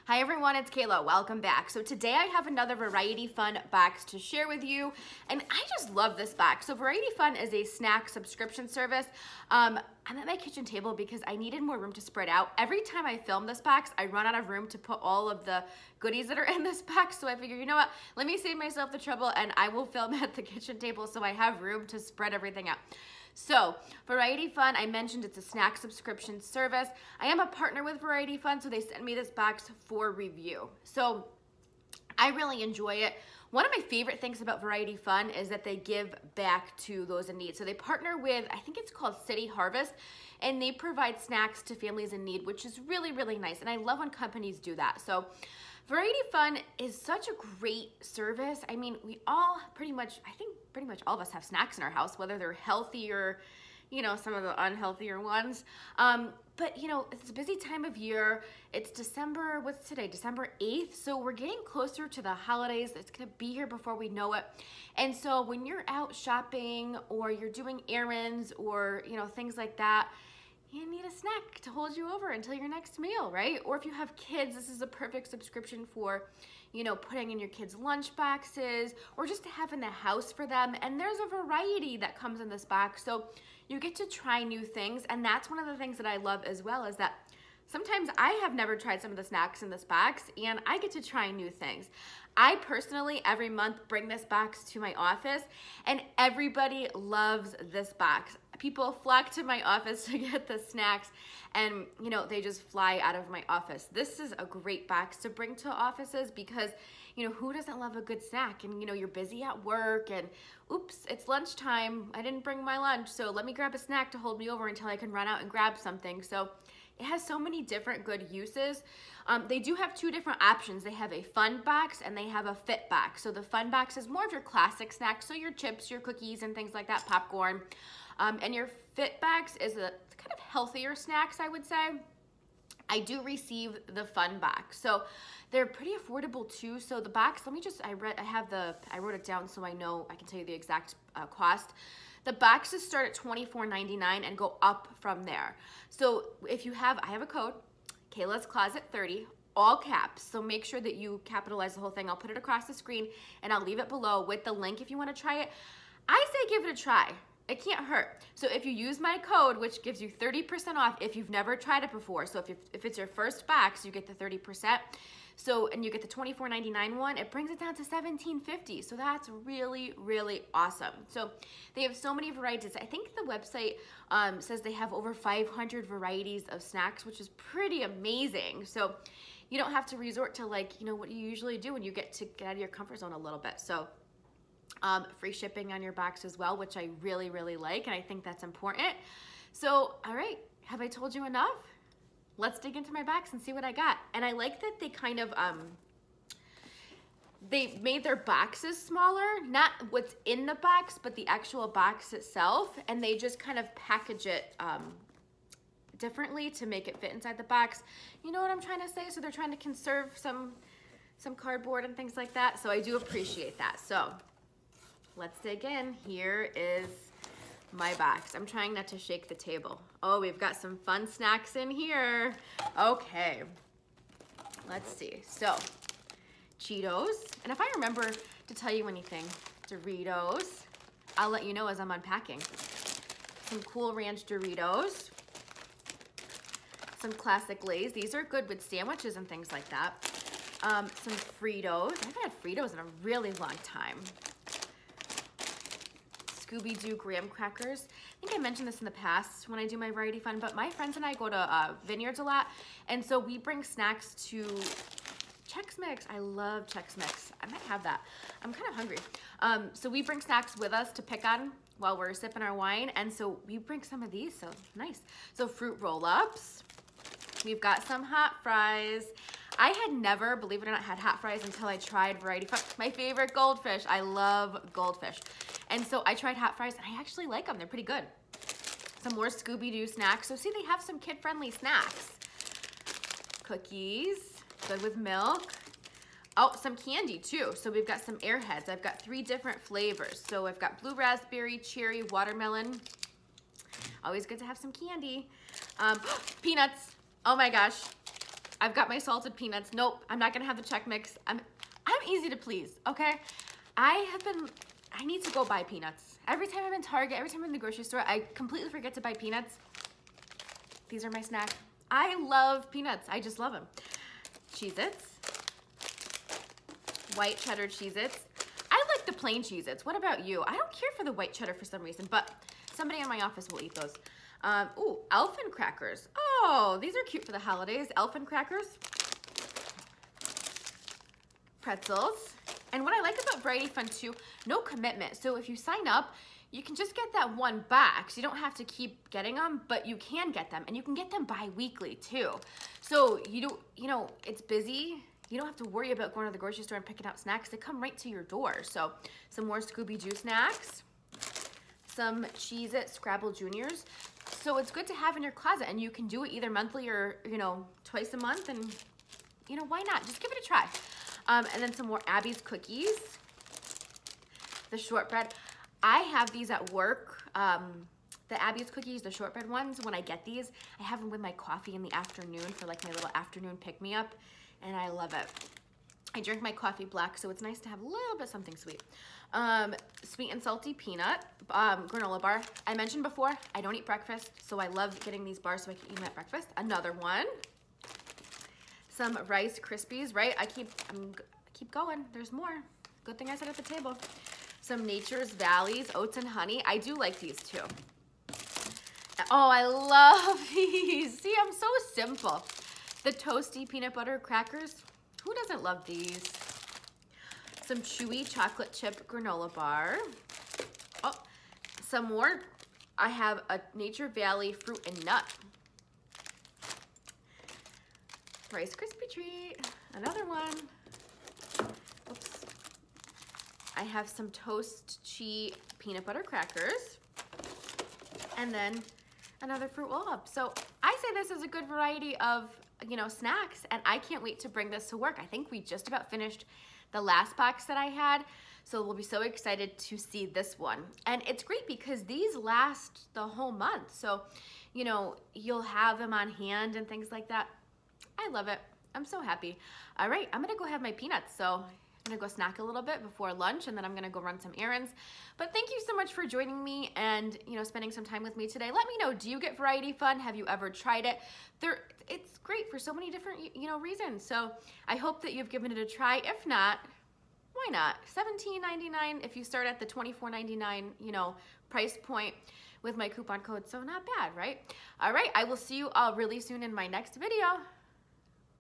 Hi everyone, it's Kayla. Welcome back. So today I have another Variety Fun box to share with you, and I just love this box. So Variety Fun is a snack subscription service. I'm at my kitchen table because I needed more room to spread out. Every time I film this box, I run out of room to put all of the goodies that are in this box. So I figure, you know what? Let me save myself the trouble and I will film at the kitchen table so I have room to spread everything out. So, Variety Fun, I mentioned it's a snack subscription service. I am a partner with Variety Fun, so they sent me this box for review. So, I really enjoy it. One of my favorite things about Variety Fun is that they give back to those in need. So they partner with, I think it's called City Harvest, and they provide snacks to families in need, which is really, really nice. And I love when companies do that. So Variety Fun is such a great service. I mean, we all pretty much all of us have snacks in our house, whether they're healthy or, you know, some of the unhealthier ones. But you know, it's a busy time of year. It's December, what's today? December 8th. So we're getting closer to the holidays. It's gonna be here before we know it. And so when you're out shopping or you're doing errands or, you know, things like that, you need a snack to hold you over until your next meal, right? Or if you have kids, this is a perfect subscription for, you know, putting in your kids' lunch boxes or just to have in the house for them. And there's a variety that comes in this box. So you get to try new things. And that's one of the things that I love as well, is that sometimes I have never tried some of the snacks in this box and I get to try new things. I personally, every month, bring this box to my office and everybody loves this box. People flock to my office to get the snacks and, you know, they just fly out of my office. This is a great box to bring to offices because, you know, who doesn't love a good snack? And, you know, you're busy at work and, oops, it's lunchtime. I didn't bring my lunch, so let me grab a snack to hold me over until I can run out and grab something. So it has so many different good uses. They do have two different options. They have a fun box and they have a fit box. So the fun box is more of your classic snacks, so your chips, your cookies, and things like that, popcorn. And your fit box is a kind of healthier snacks, I would say. I do receive the fun box. So they're pretty affordable too. So the box, I wrote it down so I know, I can tell you the exact cost. The boxes start at $24.99 and go up from there. So if you have, I have a code, Kayla's Closet 30, all caps. So make sure that you capitalize the whole thing. I'll put it across the screen and I'll leave it below with the link if you want to try it. I say give it a try. It can't hurt. So if you use my code, which gives you 30% off if you've never tried it before. So if it's your first box, you get the 30%. So, and you get the $24.99 one, it brings it down to $17.50. So that's really, really awesome. So they have so many varieties. I think the website says they have over 500 varieties of snacks, which is pretty amazing. So you don't have to resort to, like, you know, what you usually do when you get to get out of your comfort zone a little bit. So free shipping on your box as well, which I really, really like. And I think that's important. So, all right, have I told you enough? Let's dig into my box and see what I got. And I like that they kind of, they made their boxes smaller, not what's in the box, but the actual box itself. And they just kind of package it differently to make it fit inside the box. You know what I'm trying to say? So they're trying to conserve some cardboard and things like that. So I do appreciate that. So let's dig in. Here is my box. I'm trying not to shake the table. Oh, we've got some fun snacks in here. Okay, let's see. So, Cheetos, and if I remember to tell you anything, Doritos, I'll let you know as I'm unpacking. Some Cool Ranch Doritos, some classic Lay's. These are good with sandwiches and things like that. Some Fritos. I haven't had Fritos in a really long time. Scooby-Doo graham crackers. I think I mentioned this in the past when I do my Variety Fun, but my friends and I go to Vineyards a lot, and so we bring snacks to Chex Mix. I love Chex Mix. I might have that. I'm kind of hungry. So we bring snacks with us to pick on while we're sipping our wine, and so we bring some of these, so nice. So fruit roll-ups. We've got some hot fries. I had never, believe it or not, had hot fries until I tried Variety Fun. My favorite goldfish. I love goldfish. And so I tried hot fries and I actually like them. They're pretty good. Some more Scooby-Doo snacks. So see, they have some kid-friendly snacks. Cookies, good with milk. Oh, some candy too. So we've got some Airheads. I've got 3 different flavors. So I've got blue raspberry, cherry, watermelon. Always good to have some candy. Peanuts. Oh my gosh. I've got my salted peanuts. Nope, I'm not gonna have the Chex Mix. I'm easy to please, okay? I need to go buy peanuts. Every time I'm in Target, every time I'm in the grocery store, I completely forget to buy peanuts. These are my snack. I love peanuts. I just love them. Cheez-Its. White cheddar Cheez-Its. I like the plain Cheez-Its. What about you? I don't care for the white cheddar for some reason, but somebody in my office will eat those. Ooh, Elfin crackers. Oh, these are cute for the holidays. Elfin crackers. Pretzels. And what I like about Variety Fun too, no commitment. So if you sign up, you can just get that one box. You don't have to keep getting them, but you can get them, and you can get them bi-weekly too. So you know, it's busy. You don't have to worry about going to the grocery store and picking out snacks. They come right to your door. So some more Scooby-Doo snacks, some Cheez-It Scrabble Juniors. So it's good to have in your closet, and you can do it either monthly or, you know, twice a month, and you know, why not? Just give it a try. And then some more Abby's cookies, the shortbread. I have these at work, the Abby's cookies, the shortbread ones. When I get these, I have them with my coffee in the afternoon for like my little afternoon pick-me-up, and I love it. I drink my coffee black, so it's nice to have a little bit something sweet. Sweet and salty peanut granola bar. I mentioned before, I don't eat breakfast, so I love getting these bars so I can eat them at breakfast. Another one. Some Rice Krispies, right? I keep going. There's more. Good thing I sat at the table. Some Nature's Valleys, oats and honey. I do like these too. Oh, I love these. See, I'm so simple. The toasty peanut butter crackers. Who doesn't love these? Some chewy chocolate chip granola bar. Oh, some more. I have a Nature Valley fruit and nut. Rice Krispie treat. Another one. Oops. I have some Toast Chi peanut butter crackers. And then another fruit roll-up. So I say this is a good variety of, you know, snacks, and I can't wait to bring this to work. I think we just about finished the last box that I had, so we'll be so excited to see this one. And it's great because these last the whole month, so, you know, you'll have them on hand and things like that. I love it. I'm so happy. All right, I'm gonna go have my peanuts, so I'm gonna go snack a little bit before lunch, and then I'm gonna go run some errands. But thank you so much for joining me and, you know, spending some time with me today. Let me know, do you get Variety Fun? Have you ever tried it? It's great for so many different, you know, reasons. So I hope that you've given it a try. If not, why not? $17.99 if you start at the $24.99, you know, price point with my coupon code. So not bad, right? All right, I will see you all really soon in my next video.